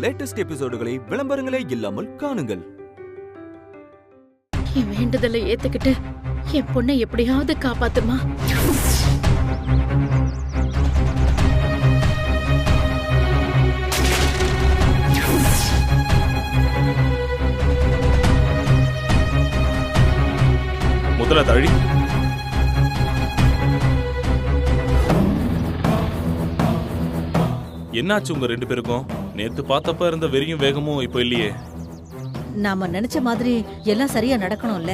Latest எபிசோடுகளை விளம்பரங்களே இல்லாமல் காணுங்கள். என் வேண்டுதலை ஏத்துக்கிட்டு என் பொண்ணை எப்படியாவது காப்பாத்துமா. முதல்ல தழி. என்னாச்சு உங்க ரெண்டு பேருக்கும்? நேத்து பார்த்தப்ப இருந்த வெறியும் வேகமும் இப்போ இல்லையே. நாம நினைச்ச மாதிரி எல்லாம் சரியா நடக்கணும்ல,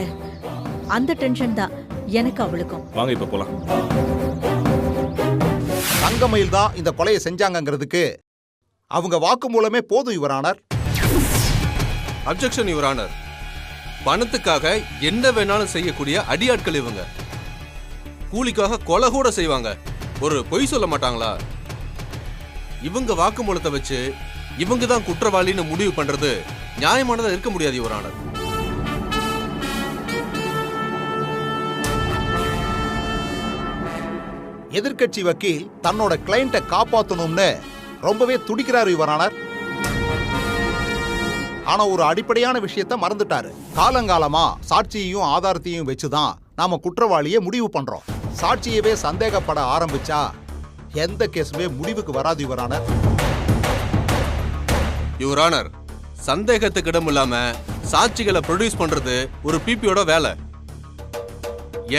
அந்த டென்ஷன் தான் எனக்கு அவளுக்கும். வாங்க இப்ப போலாம். தங்கமயில் தான் இந்த கொலையை செஞ்சாங்கிறதுக்கு அவங்க வாக்குமூலமே போதும் your honour. Objection your honour. பணத்துக்காக என்ன வேணாலும் செய்யக்கூடிய அடியாட்கள் இவங்க. கூலிக்காக கொலை கூட செய்வாங்க. ஒரு பொய் சொல்ல மாட்டாங்களா? இவங்க வாக்குமூலத்தை வச்சு இவங்க தான் குற்றவாளின்னு முடிவு பண்றது நியாயமானதா இருக்க முடியாது யுவர் ஆனர். எதிர்கட்சி வக்கீல் தன்னோட கிளையண்ட்டை காப்பாற்றணும்னு ரொம்பவே துடிக்கிறாரு யுவர் ஆனர். ஆனா ஒரு அடிப்படையான விஷயத்த மறந்துட்டாரு. காலங்காலமா சாட்சியையும் ஆதாரத்தையும் வச்சுதான் நாம குற்றவாளியை முடிவு பண்றோம். சாட்சியவே சந்தேகப்பட ஆரம்பிச்சா எந்த கேஸுமே முடிவுக்கு வராது யுவர் ஆனர். யுவர் ஆனர், சந்தேகத்துக்கு இடம் இல்லாம சாட்சிகளை ப்ரொடியூஸ் பண்றது ஒரு பிபியோட வேலை.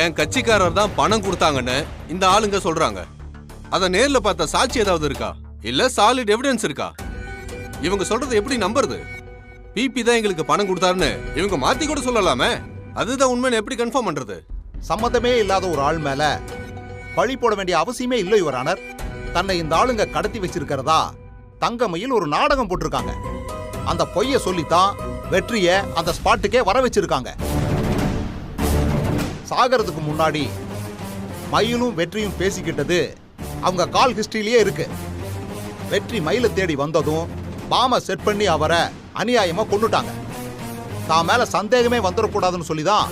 என் கட்சிக்காரர் தான் பணம் கொடுத்தாங்கன்னு இந்த ஆளுங்க சொல்றாங்க. அத நேர்ல பார்த்த சாட்சி ஏதாவது இருக்கா? இல்ல சாலிட் எவிடன்ஸ் இருக்கா? இவங்க சொல்றது எப்படி நம்புறது? பிபி தான் எங்களுக்கு பணம் கொடுத்தாருன்னு இவங்க மாத்தி கூட சொல்லலாமே. அதுதான் உண்மைன்னு எப்படி கன்ஃபார்ம் பண்றது? சம்மந்தமே இல்லாத ஒரு ஆள் மேல பழி போட வேண்டிய அவசியமே இல்லை யுவர் ஆனர். தன்னை இந்த ஆளுங்க கடத்தி வச்சிருக்கிறதா தங்கமயில் ஒரு நாடகம் போட்டிருக்காங்க. அந்த பொய்ய சொல்லித்தான் வெற்றிய அந்த ஸ்பாட்டுக்கே வர வச்சிருக்காங்க. சாகறதுக்கு முன்னாடி மயிலும் வெற்றியும் பேசிக்கிட்டது அவங்க கால் ஹிஸ்டரியிலேயே இருக்கு. வெற்றி மயிலை தேடி வந்ததும் பாம செட் பண்ணி அவரை அநியாயமா கொண்டுட்டாங்க. தான் மேல சந்தேகமே வந்துடக்கூடாதுன்னு சொல்லிதான்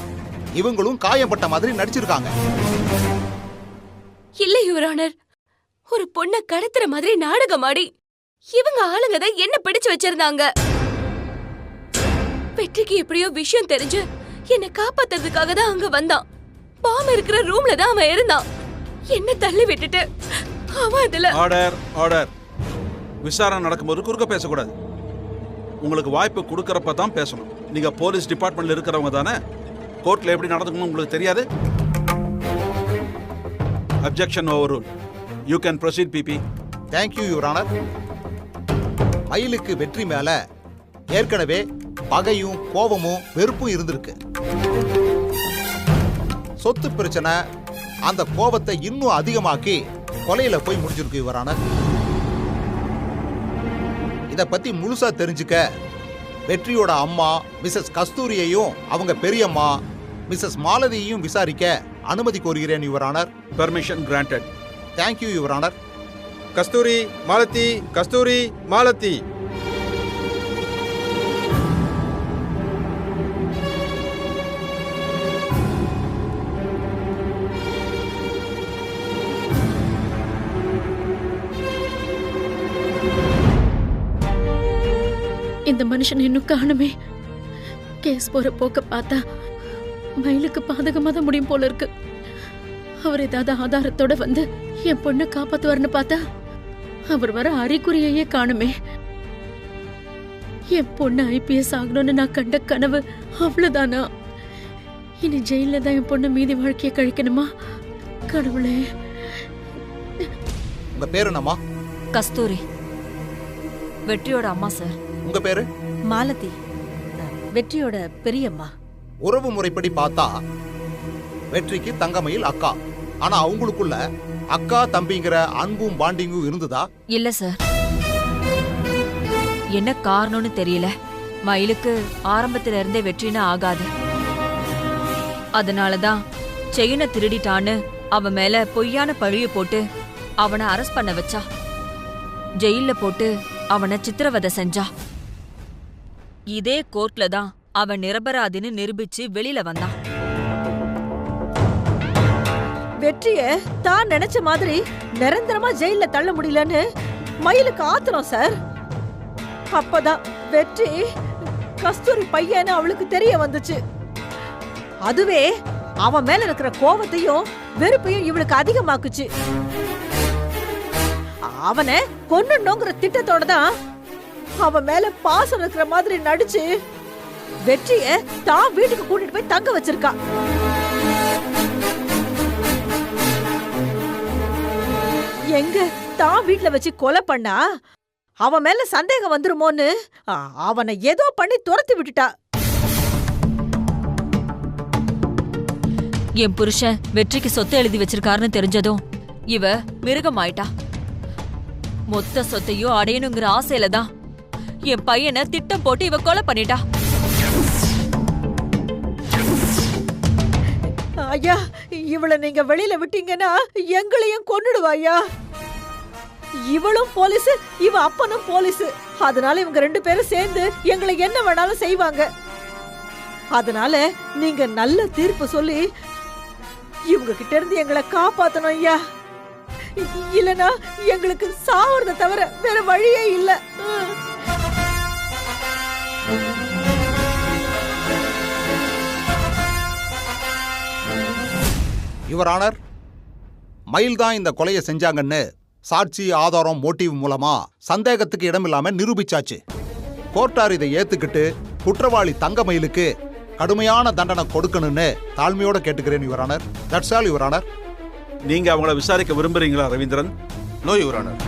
இவங்களும் காயப்பட்ட மாதிரி நடிச்சிருக்காங்க. இல்ல யுவர் ஆனர், ஒரு பொண்ண கடத்துற மாதிரி நாடகம் ஆடி இவங்க ஆளுங்க தான் என்ன பிடிச்சு வச்சிருந்தாங்க. வெற்றிக்கு எப்படியோ விஷயம் தெரிஞ்சு என்ன காப்பாத்துறதுக்காக தான் அங்க வந்தான். பாம் இருக்கிற ரூம்ல தான் அவன் இருந்தான். என்ன தள்ளி விட்டுட்டு அவன் அதுல. Order order. விசாரணை நடக்கும்போது குறுக்க பேசக்கூடாது. உங்களுக்கு வாய்ப்பு கொடுக்கறப்ப தான் பேசணும். நீங்க போலீஸ் டிபார்ட்மெண்ட்ல இருக்கிறவங்க தானே. கோர்ட்ல எப்படி நடந்துக்கணும் உங்களுக்கு தெரியாது? Objection overrule. You can proceed PP. Thank you your honour. மயிலுக்கு வெற்றி மேல ஏற்கனவே பகையும் கோபமும் வெறுப்பும் இருந்திருக்கு. சொத்து பிரச்சனை அந்த கோபத்தை இன்னும் அதிகமாக்கி கொலையில போய் முடிஞ்சிருக்கு யுவர் ஆனர். இத பத்தி முழுசா தெரிஞ்சுக்க வெற்றியோட அம்மா மிஸ்ஸஸ் கஸ்தூரியையும் அவங்க பெரியம்மா மிஸ்ஸஸ் மாலதியையும் விசாரிக்க அனுமதி கோருகிறேன் your honour. Permission granted. Thank you your honour. Kasturi Malathi, Kasturi Malathi. இந்த மனுஷன் இன்னும் காணுமே. கேஸ் போற போக்க பார்த்தா மயிலுக்கு பாதகமா தான் முடியும் போல இருக்கு. அவர் ஏதாவது ஆதாரத்தோட வந்து என் பொண்ணை காப்பாத்துவார்னு பார்த்தா அவர் வர அறிகுறியையே காணுமே. என் பொண்ணு IPS ஆகணும்னு நான் கண்ட கனவு அவ்வளவுதானா? இனி ஜெயில தான் என் பொண்ணு மீதி வாழ்க்கையை கழிக்கணுமா? கடவுளே. உங்க பேரு என்னம்மா? கஸ்தூரி. வெற்றியோட அம்மா சார். உங்க பேரு? மாலதி, வெற்றியோட பெரியம்மா. உறவு முறைப்படி பார்த்தா வெற்றிக்கு தங்கமயில் அக்கா. ஆனா அவங்களுக்குள்ள அக்கா தம்பிங்கிற அன்பும் பாண்டிங்கும் இருந்ததா? இல்ல சார். என்ன காரணம்னு தெரியல. மயிலுக்கு ஆரம்பத்துல இருந்தே வெற்றினா ஆகாது. அதனாலதான் செயினை திருடிட்டான்னு அவன் மேல பொய்யான பழிய போட்டு அவனை அரெஸ்ட் பண்ண வச்சா. ஜெயில போட்டு அவனை சித்திரவதை செஞ்சா. இதே கோர்ட்ல தான் அவன் நிரபராதின்னு நிரூபிச்சு வெளியில வந்தான். வெற்றிய தான் நினைச்ச மாதிரி நிரந்தரமா ஜெயில தள்ள முடியலன்னு மயிலுக்கு ஆத்திரம் சார். அப்பதான் வெற்றி கஸ்தூரி பையன்னு அவளுக்கு தெரிய வந்துச்சு. அதுவே அவன் மேல இருக்கிற கோபத்தையும் வெறுப்பையும் இவளுக்கு அதிகமாக்குச்சு. அவனை கொன்னுடணுங்கிற திட்டத்தோட தான் அவன் மேல பாசம் இருக்கிற மாதிரி நடிச்சு வெற்றிய தான் வீட்டுக்கு கூட்டிட்டு போய் தங்க வச்சிருக்கா. எங்க தான் வீட்டுல வச்சு கொலை பண்ணா அவன் மேல சந்தேகம் வந்துருமோன்னு அவனை ஏதோ பண்ணி துரத்தி விட்டுட்டா. என் புருஷன் வெற்றிக்கு சொத்தை எழுதி வச்சிருக்காருன்னு தெரிஞ்சதும் இவ மிருகம் ஆயிட்டா. மொத்த சொத்தையும் அடையணுங்கிற ஆசையில தான் என் பையனை திட்டம் போட்டு இவ கொலை பண்ணிட்டா. ஐயா, இவளை நீங்க வெளியில விட்டீங்கன்னா எங்களையும் கொன்னுடுவாயா. இவளும் போலீஸ், இவ அப்பனும் போலீஸ். அதனால இவங்க 2 பேரும் சேர்ந்து எங்களை என்ன வேணாலும் செய்வாங்க. அதனால நீங்க நல்ல தீர்ப்பு சொல்லி இவங்க கிட்ட இருந்து எங்களை காப்பாத்தணும் ஐயா. இல்லனா எங்களுக்கு சாவறத தவிர வேற வழியே இல்ல. யுவர் ஆனர், மயில் தான் இந்த கொலையை செஞ்சாங்கன்னு சாட்சி, ஆதாரம், மோட்டிவ் மூலமா சந்தேகத்துக்கு இடமில்லாம நிரூபிச்சாச்சு. கோர்ட்டார் இதை ஏத்துக்கிட்டு குற்றவாளி தங்கமயிலுக்கு கடுமையான தண்டனை கொடுக்கணும்னு தாழ்மையோட கேட்டுக்கிறேன் your honour. That's all your honour. நீங்க அவங்கள விசாரிக்க விரும்புறீங்களா ரவீந்திரன்? No your honour.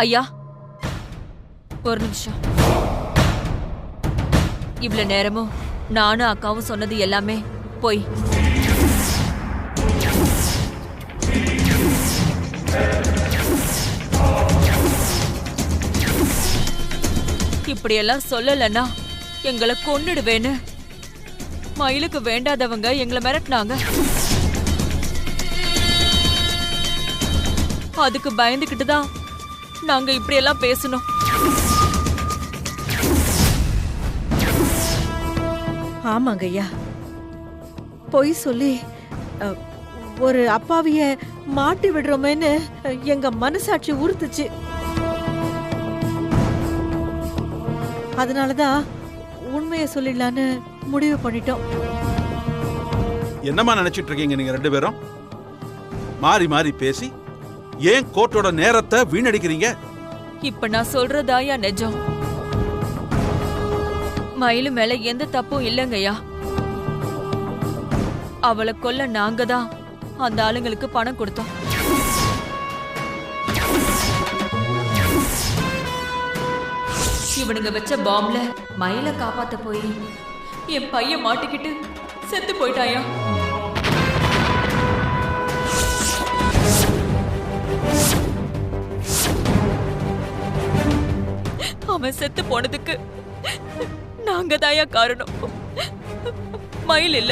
ஐயா, ஒரு நிமிஷம். இவ்வளவு நேரமும் நானும் அக்காவும் சொன்னது எல்லாமே போய். இப்படியெல்லாம் சொல்லலன்னா எங்களை கொன்னுடுவேன்னு மயிலுக்கு வேண்டாதவங்க எங்களை மிரட்டினாங்க. அதுக்கு பயந்துகிட்டு தான் நாங்க இப்படியெல்லாம் பேசணும். ஆமாங்க ஐயா, பொய் சொல்லி ஒரு அப்பாவிய மாட்டி விடுறோமேன்னு எங்க மனசாட்சி உறுத்துச்சு. அதனாலதான் உண்மையை சொல்லிடலான்னு முடிவு பண்ணிட்டோம். என்னமா நினைச்சிட்டு இருக்கீங்க நீங்க 2 பேரும்? மாறி மாறி பேசி ஏன் கோர்ட்டோட நேரத்தை வீணடிக்கிறீங்க? இப்ப நான் சொல்றதாயா நிஜம். மயிலு மேல எந்த தப்பும் இல்லைங்கய்யா. அவளை கொல்ல நாங்க தான் அந்த ஆளுங்களுக்கு பணம் கொடுத்தோம். இவனுங்க வச்ச பாம்ல மயிலை காப்பாத்த போய் என் பையன் மாட்டிக்கிட்டு செத்து போயிட்டாயா. அவன் செத்து போனதுக்கு நாங்க தாயா காரணம், மயில் இல்ல.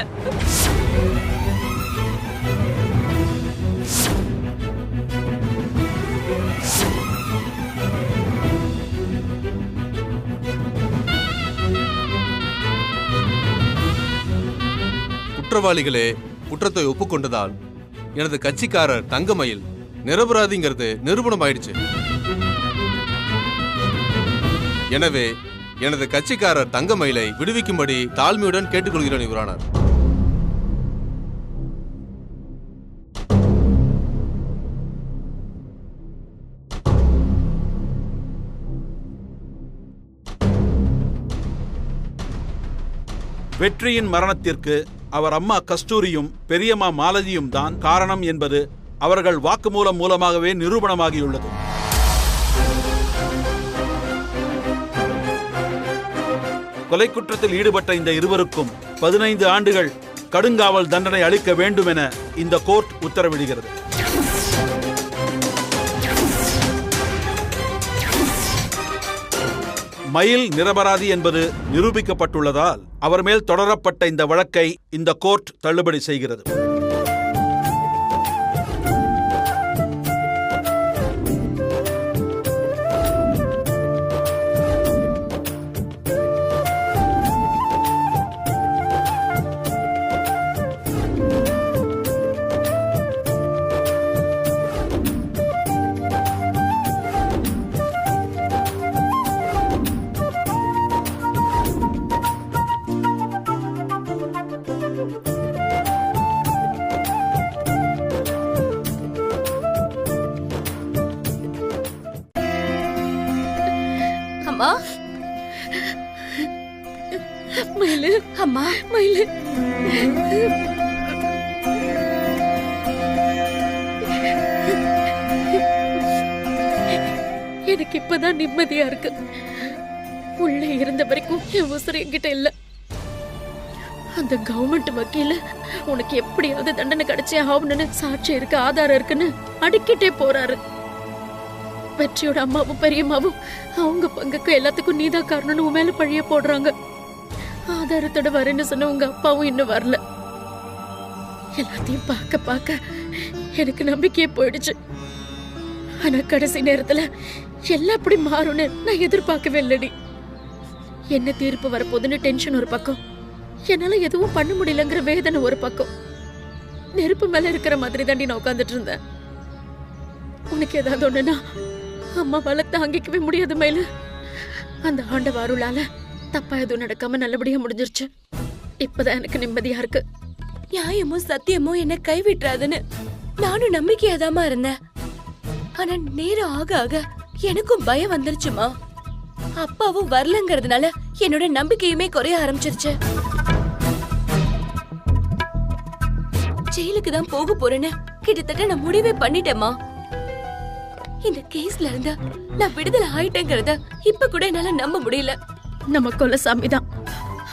குற்றவாளிகளே குற்றத்தை ஒப்புக்கொண்டதால் எனது கட்சிக்காரர் தங்கமயில் நிரபராதிங்கிறது நிரூபணம் ஆயிடுச்சு. எனவே எனது கட்சிக்காரர் தங்கமயிலை விடுவிக்கும்படி தாழ்மையுடன் கேட்டுக்கொள்கிறேன் யுவர் ஆனர். வெற்றியின் மரணத்திற்கு அவர் அம்மா கஸ்தூரியும் பெரியம்மா மாலதியும் தான் காரணம் என்பது அவர்கள் வாக்குமூலம் மூலமாகவே நிரூபணமாகியுள்ளது. கொலை குற்றத்தில் ஈடுபட்ட இந்த இருவருக்கும் 15 ஆண்டுகள் கடுங்காவல் தண்டனை அளிக்க வேண்டும் என இந்த கோர்ட் உத்தரவிடுகிறது. மயில் நிரபராதி என்பது நிரூபிக்கப்பட்டுள்ளதால் அவர் மேல் தொடரப்பட்ட இந்த வழக்கை இந்த கோர்ட் தள்ளுபடி செய்கிறது. அம்மா. மயிலு, அம்மா, மயிலு. எனக்கு இப்பதான் நிம்மதியா இருக்கு. உள்ளே இருந்த வரைக்கும் என் உசுறு என்கிட்ட இல்ல. அந்த கவர்மெண்ட் வக்கீல உனக்கு எப்படியாவது தண்டனை கிடைச்சே ஆகணும்னு, சாட்சி இருக்கு, ஆதாரம் இருக்குன்னு அடிக்கிட்டே போறாரு. வெற்றியோட அம்மாவும் பெரியம்மாவும் அவங்க பங்குக்கு எல்லாத்துக்கும் நீதான் காரணம்னு உன் மேல பழிய போடுறாங்க. ஆதாரத்தோட வரேன்னு சொன்ன உங்க அப்பாவும் இன்னும் வரல. எல்லாத்தையும் பார்க்க பார்க்க எனக்கு நம்பிக்கையே போயிடுச்சு. ஆனா கடைசி நேரத்துல எல்லாம் அப்படி மாறும்னு நான் எதிர்பார்க்கவே இல்லடி. என்ன தீர்ப்பு வரப்போகுதுன்னு டென்ஷன் ஒரு பக்கம், என்னால எதுவும் பண்ண முடியலங்கிற வேதனை ஒரு பக்கம். நெருப்பு மேல இருக்கிற மாதிரி தாண்டி நான் உட்காந்துட்டு இருந்தேன். உனக்கு ஏதாவது ஒண்ணுன்னா அம்மாவால தாங்கிக்கவே முடியாது மயிலு. அந்த ஆண்டவ அருளால தப்பா எதுவும் நடக்காம நல்லபடியா முடிஞ்சிருச்சு. இப்பதான் எனக்கு நிம்மதியா இருக்கு. நியாயமும் சத்தியமும் என்ன கைவிட்டுறாதுன்னு நானும் நம்பிக்கையாதாமா இருந்தேன். ஆனா நேரம் ஆக ஆக எனக்கும் பயம் வந்துருச்சுமா. அப்பாவும் வரலங்கிறதுனால என்னோட நம்பிக்கையுமே குறைய ஆரம்பிச்சிருச்சு. ஜெயிலுக்கு தான் போக போறேன்னு கிட்டத்தட்ட நான் முடிவே பண்ணிட்டேமா. இந்த கேஸ்ல இருந்து நான் விடுதலை ஆயிட்டேங்கிறத இப்ப கூட என்னால நம்ப முடியல. நம்ம கொலசாமி தான்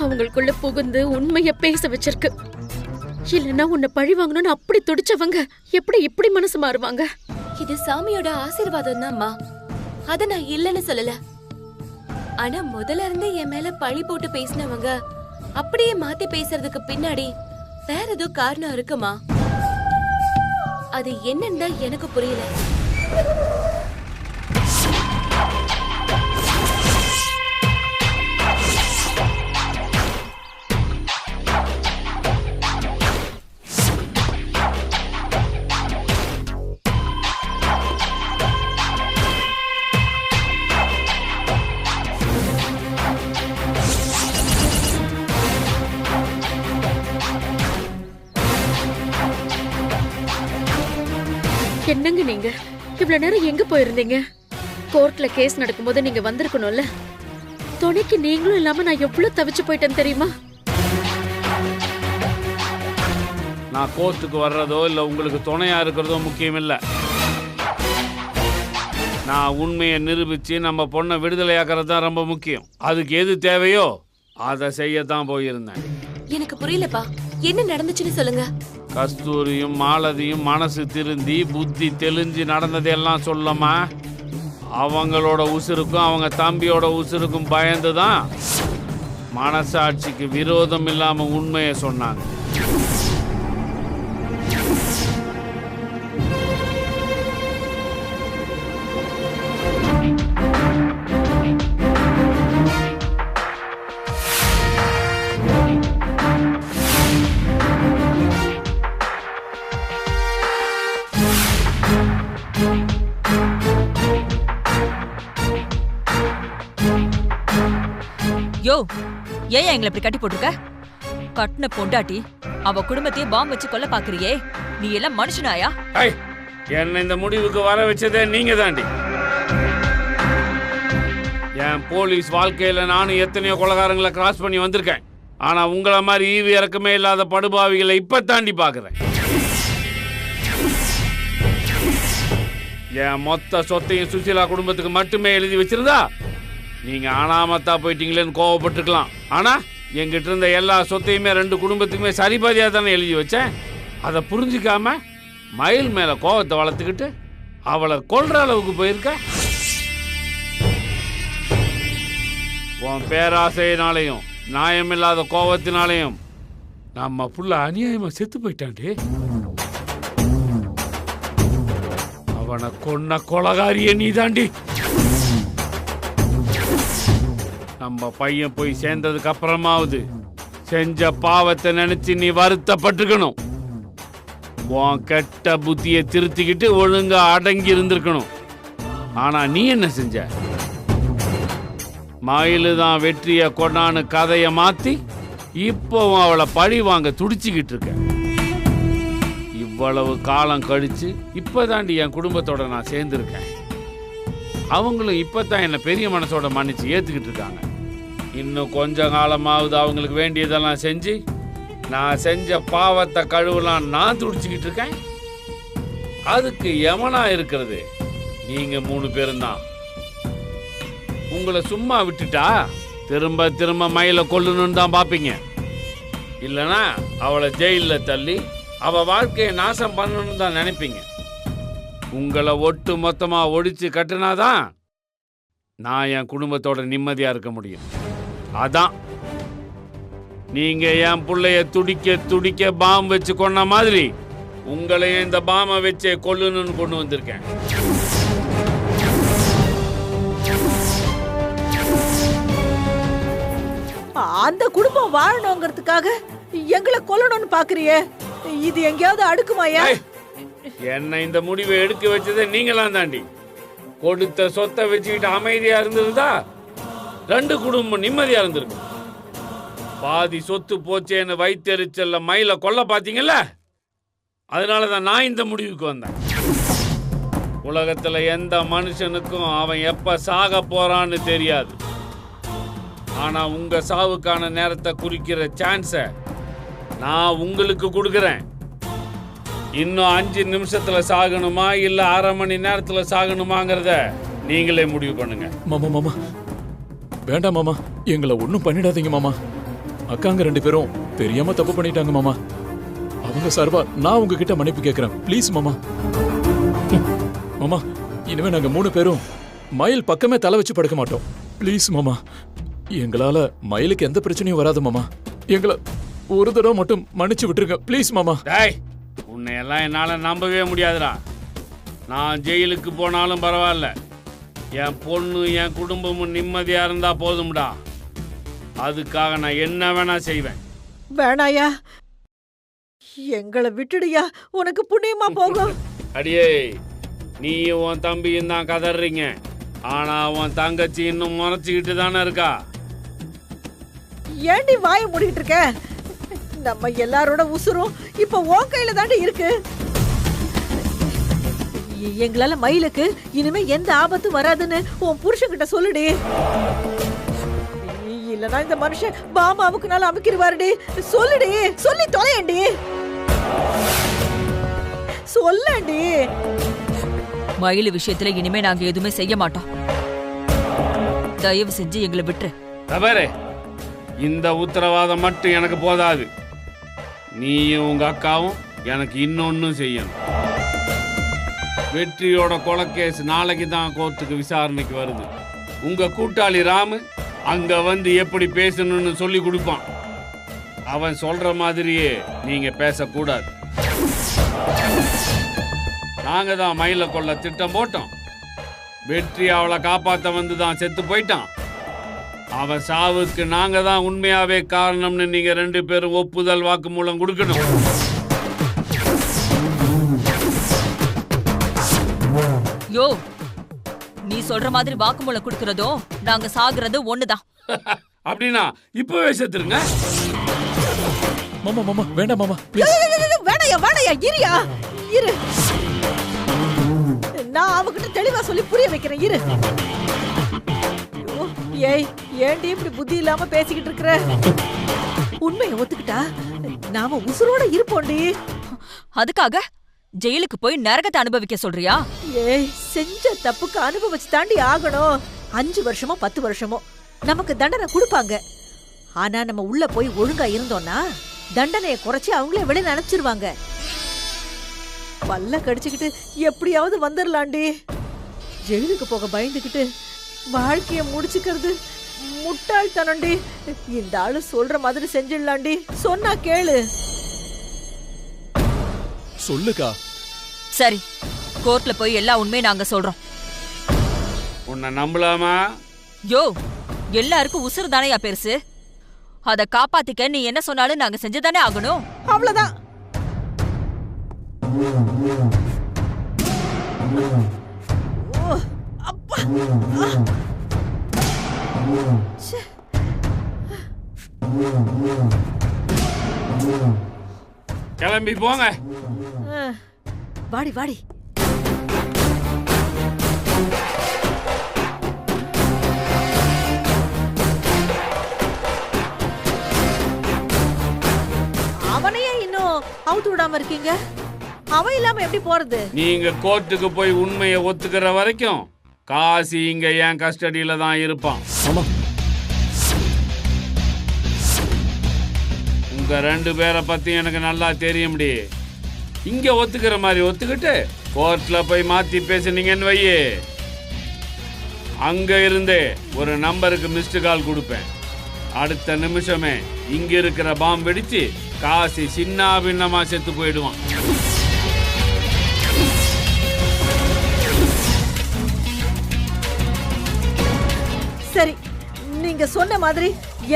அவங்களுக்குள்ள புகுந்து உண்மைய பேச வச்சிருக்கு. இல்லன்னா உன்னை பழி வாங்கணும்னு அப்படி துடிச்சவங்க எப்படி இப்படி மனசு மாறுவாங்க? இது சாமியோட ஆசீர்வாதம் தான்மா, அத நான் இல்லன்னு சொல்லல. ஆனா முதல்ல இருந்து என் மேல பழி போட்டு பேசினவங்க அப்படியே மாத்தி பேசுறதுக்கு பின்னாடி வேற ஏதோ காரணம் இருக்குமா? அது என்னன்னு தான் எனக்கு புரியல. என்னங்க நீங்க இவ்வளவு நேரம் எங்க போயிருந்தீங்க? கோர்ட்ல கேஸ் நடக்கும்போது நீங்க வந்திருக்கணும்ல. துணைக்கு நீங்களும் இல்லாம நான் எவ்வளவு தவிச்சு போயிட்டேன்னு தெரியுமா? நான் கோர்ட்டுக்கு வர்றதோ இல்ல உங்களுக்கு துணையா இருக்கிறதோ முக்கியம் இல்ல. நான் உண்மையை நிரூபிச்சு நம்ம பொண்ணை விடுதலையாக்குறது தான் ரொம்ப முக்கியம். அதுக்கு எது தேவையோ அதை செய்யத்தான் போயிருந்தேன். எனக்கு புரியலப்பா, என்ன நடந்துச்சுன்னு சொல்லுங்க. கஸ்தூரியும் மாலதியும் மனசு திருந்தி புத்தி தெளிஞ்சு நடந்ததெல்லாம் சொல்லமா. அவங்களோட உசுருக்கும் அவங்க தம்பியோட உசுருக்கும் பயந்துதான் மனசாட்சிக்கு விரோதம் இல்லாம உண்மையை சொன்னாங்க. யோ, ஏன் எங்களை இப்படி கட்டி போட்டிருக்க? கட்டின பொண்டாட்டி அவ குடும்பத்தையே பாம்பு வச்சு கொல்ல பாக்குறியே, நீ எல்லாம் மனுஷனாயா? என்ன இந்த முடிவுக்கு வர வச்சதே நீங்க தாண்டி. என் போலீஸ் வாழ்க்கையில நானும் எத்தனையோ கொலைகாரங்களை கிராஸ் பண்ணி வந்திருக்கேன். ஆனா உங்களை மாதிரி ஈவு இறக்கமே இல்லாத படுபாவிகளை இப்ப தாண்டி பாக்குறேன். என் மொத்த சொத்தையும் சுசீலா குடும்பத்துக்கு மட்டுமே எழுதி வச்சிருந்தா நீங்க அனாமத்தா போயிட்டீங்களேன்னு கோவப்பட்டிருக்கலாம். ஆனா எங்கிட்ட இருந்த எல்லா சொத்தையுமே 2 குடும்பத்துக்குமே சரிபாதியா தானே எழுதி வச்சேன். அதை புரிஞ்சுக்காம மயில் மேல கோவத்தை வளர்த்துக்கிட்டு அவளை கொல்ற அளவுக்கு போயிருக்க. உன் பேராசையினாலையும் நியாயமில்லாத கோவத்தினாலையும் நம்ம புள்ள அநியாயமா செத்து போயிட்டான்டி. அவனை கொன்ன கொலகாரிய நீ தாண்டி. நம்ம பையன் போய் சேர்ந்ததுக்கு அப்புறமாவது செஞ்ச பாவத்தை நினைச்சு நீ வருத்தப்பட்டிருக்கணும். உன் கெட்ட புத்தியை திருத்திக்கிட்டு ஒழுங்கா அடங்கி இருந்திருக்கணும். ஆனா நீ என்ன செஞ்ச? மயிலுதான் வெற்றியை கொண்டான்னு கதையை மாத்தி இப்போவும் அவளை பழி வாங்க துடிச்சுக்கிட்டு இருக்க. இவ்வளவு காலம் கழிச்சு இப்பதாண்டி என் குடும்பத்தோட நான் சேர்ந்திருக்கேன். அவங்களும் இப்பதான் என்ன பெரிய மனசோட மன்னிச்சு ஏத்துக்கிட்டு இருக்காங்க. இன்னும் கொஞ்ச காலமாவது அவங்களுக்கு வேண்டியதெல்லாம் செஞ்சு நான் செஞ்ச பாவத்தை கழுவலாம் நான் துடிச்சுக்கிட்டு இருக்கேன். அதுக்கு எமனா இருக்கிறது நீங்க 3 பேரும் தான். உங்களை சும்மா விட்டுட்டா திரும்ப திரும்ப மயில கொல்லணும்னு தான் பாப்பீங்க. இல்லைன்னா அவளை ஜெயில தள்ளி அவ வாழ்க்கையை நாசம் பண்ணணும்னு தான் நினைப்பீங்க. உங்களை ஒட்டு மொத்தமா ஒடிச்சு கட்டுனாதான் நான் என் குடும்பத்தோட நிம்மதியா இருக்க முடியும். அதான் நீங்க என் பிள்ளைய துடிக்க துடிக்க பாம் வச்சு கொன்ன மாதிரி உங்களையும் இந்த பாமை வச்சே கொல்லணும்னு கொண்டு வந்திருக்கேன். அந்த குடும்பம் வாழணுங்கிறதுக்காக எங்களை கொல்லணும்னு பாக்குறியே, இது எங்கேயாவது அடுக்குமாயா? என்ன இந்த முடிவை எடுக்க வச்சதே நீங்களாம் தாண்டி. கொடுத்த சொத்தை வச்சுக்கிட்டு அமைதியா இருந்திருந்தா 2 குடும்பம் நிம்மதியா இருந்திருக்கும். பாதி சொத்து போச்சேன்னு வைத்தெரிச்சல்ல மயில கொல்ல பாத்தீங்கல்ல, அதனாலதான் நான் இந்த முடிவுக்கு வந்தேன். உலகத்துல எந்த மனுஷனுக்கும் அவன் எப்ப சாக போறான்னு தெரியாது. ஆனா உங்க சாவுக்கான நேரத்தை குறிக்கிற சான்ஸ நான் உங்களுக்கு கொடுக்கறேன். இன்னும் 5 நிமிஷத்துல சாகணுமா இல்ல 1/2 மணி நேரத்துல சாகணுமாங்கிறத நீங்களே முடிவு பண்ணுங்க. மாமா மாமா வேண்டாம் மாமா, எங்களை ஒன்றும் பண்ணிடாதீங்க மாமா. அக்காங்க 2 பேரும் தெரியாம தப்பு பண்ணிட்டாங்க மாமா. அவங்க சார்பா நான் உங்ககிட்ட மன்னிப்பு கேட்கிறேன், ப்ளீஸ் மாமா. மாமா இனிமே நாங்க 3 பேரும் மயில் பக்கமே தலை வச்சு படுக்க மாட்டோம், ப்ளீஸ் மாமா. எங்களால மயிலுக்கு எந்த பிரச்சனையும் வராது மாமா. எங்களை ஒரு தடவை மட்டும் மன்னிச்சு விட்டுருங்க, ப்ளீஸ் மாமா. உன்னை எல்லாம் என்னால நம்பவே முடியாதுடா. நான் ஜெயிலுக்கு போனாலும் பரவாயில்ல, என் பொண்ணு என் குடும்பமும் நிம்மதியா இருந்தா போதும்டா. அதுக்காக நான் என்ன வேணா செய்வேன். வேணாயா, எங்களை விட்டுடுயா, உனக்கு புண்ணியமா போகும். அடியே, நீயும் உன் தம்பியும் தான் கதறீங்க, ஆனா உன் தங்கச்சி இன்னும் முறைச்சுக்கிட்டு தானே இருக்கா. ஏண்டி வாய மூடிட்டு இருக்க? நம்ம எல்லாரோட உசுரும் இப்ப உன் கையில தாண்டி இருக்கு. எங்களால மயிலுக்கு இனிமே எந்த ஆபத்தும் வராதுன்னு உன் புருஷன்கிட்ட சொல்லுடி. இல்லனா இந்த மனுஷன் பாமாவுக்கு நாள் அமைக்கிடுவாருடி. சொல்லுடி, சொல்லி தொலையண்டி, சொல்லண்டி. மயிலு விஷயத்துல இனிமே நாங்க எதுவுமே செய்ய மாட்டோம். தயவு செஞ்சு எங்களை விட்டுரு. தவறு, இந்த உத்தரவாதம் மட்டும் எனக்கு போதாது. நீயும் உங்க அக்காவும் எனக்கு இன்னொன்னும் செய்யணும். வெற்றியோட கொலைக்கேஸ் நாளைக்கு தான் கோர்ட்டுக்கு விசாரணைக்கு வருது. உங்க கூட்டாளி ராமு அங்க வந்து எப்படி பேசணும்னு சொல்லி கொடுப்பான். அவன் சொல்ற மாதிரியே நீங்க பேசக்கூடாது. நாங்க தான் மயில கொள்ள திட்டம் போட்டோம். வெற்றி அவளை காப்பாத்த வந்து தான் செத்து போயிட்டான். அவன் சாவுக்கு நாங்க தான் உண்மையாவே காரணம்னு நீங்க 2 பேரும் ஒப்புதல் வாக்குமூலம் கொடுக்கணும். யோ, நீ சொல்ற மாதிரி வாக்குமூலம் கொடுக்கறதும் நாங்க சாகுறது ஒண்ணுதான். அப்படின்னா இப்பவே செத்துருங்க. மாமா மாமா வேண்டாம் மாமா, வேணையா வேணையா, இரியா இரு. நான் அவகிட்ட தெளிவா சொல்லி புரிய வைக்கிறேன், இரு. ஏய், ஏண்டி இப்படி புத்தி இல்லாம பேசிக்கிட்டு இருக்கிற? உண்மையை ஒத்துக்கிட்டா நாம உசுரோட இருப்போண்டி. அதுக்காக ஜெயிலுக்கு போய் நரகத்தை அனுபவிக்க சொல்றியா? ஏய், செஞ்ச தப்புக்கு அனுபவிச்சு தாண்டி ஆகணும். 5 வருஷமோ 10 வருஷமோ நமக்கு தண்டனை கொடுப்பாங்க. ஆனா நம்ம உள்ள போய் ஒழுங்கா இருந்தோம்னா தண்டனையை குறைச்சி அவங்களே வெளியே நினைச்சிருவாங்க. பல்ல கடிச்சுக்கிட்டு எப்படியாவது வந்துடலாண்டி. ஜெயிலுக்கு போக பயந்துகிட்டு வாழ்க்கைய முடிச்சுக்கிறது முட்டாள்தனண்டி. இந்த ஆளு சொல்ற மாதிரி செஞ்சிடலாண்டி. சொன்னா கேளு. சொல்லுக்கா. சரி, கோர்ட்ல போய் எல்லா உண்மையும் நாங்க சொல்றோம். உன்னை நம்பலாமா? யோ, எல்லாருக்கும் உசுறு தானையா பெருசு. அத காப்பாத்திக்க நீ என்ன சொன்னாலும் நாங்க செஞ்சுதானே ஆகணும். அவ்வளவுதான். அப்பா, கிளம்பி போங்க. வாடி வாடி. அவுத்து விடாம இருக்கீங்க? அவன் இல்லாம எப்படி போறது? நீங்க கோர்ட்டுக்கு போய் உண்மையை ஒத்துக்கிற வரைக்கும் காசி இங்க என் கஸ்டடியில தான் இருப்பான். உங்க 2 பேரை பத்தி எனக்கு நல்லா தெரியும்டி. இங்க ஒத்துக்கிற மாதிரி ஒத்துக்கிட்டு கோர்ட்ல போய் மாத்தி பேசுனீங்கன்னு வையே, அங்க இருந்தே ஒரு நம்பருக்கு மிஸ்டு கால் கொடுப்பேன். அடுத்த நிமிஷமே இங்க இருக்கிற பாம்பு வெடிச்சு காசி சின்ன பின்னமா செத்து போயிடுவான். சரி, நீங்க சொன்ன மாதிரி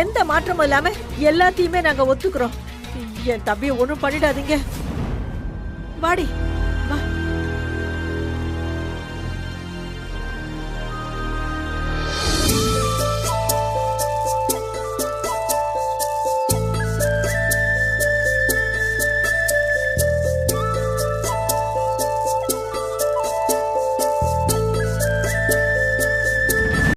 எந்த மாற்றமும் இல்லாம எல்லாத்தையுமே நாங்க ஒத்துக்கிறோம். என் தம்பியை ஒண்ணும் பண்ணிடாதீங்க. வாடி.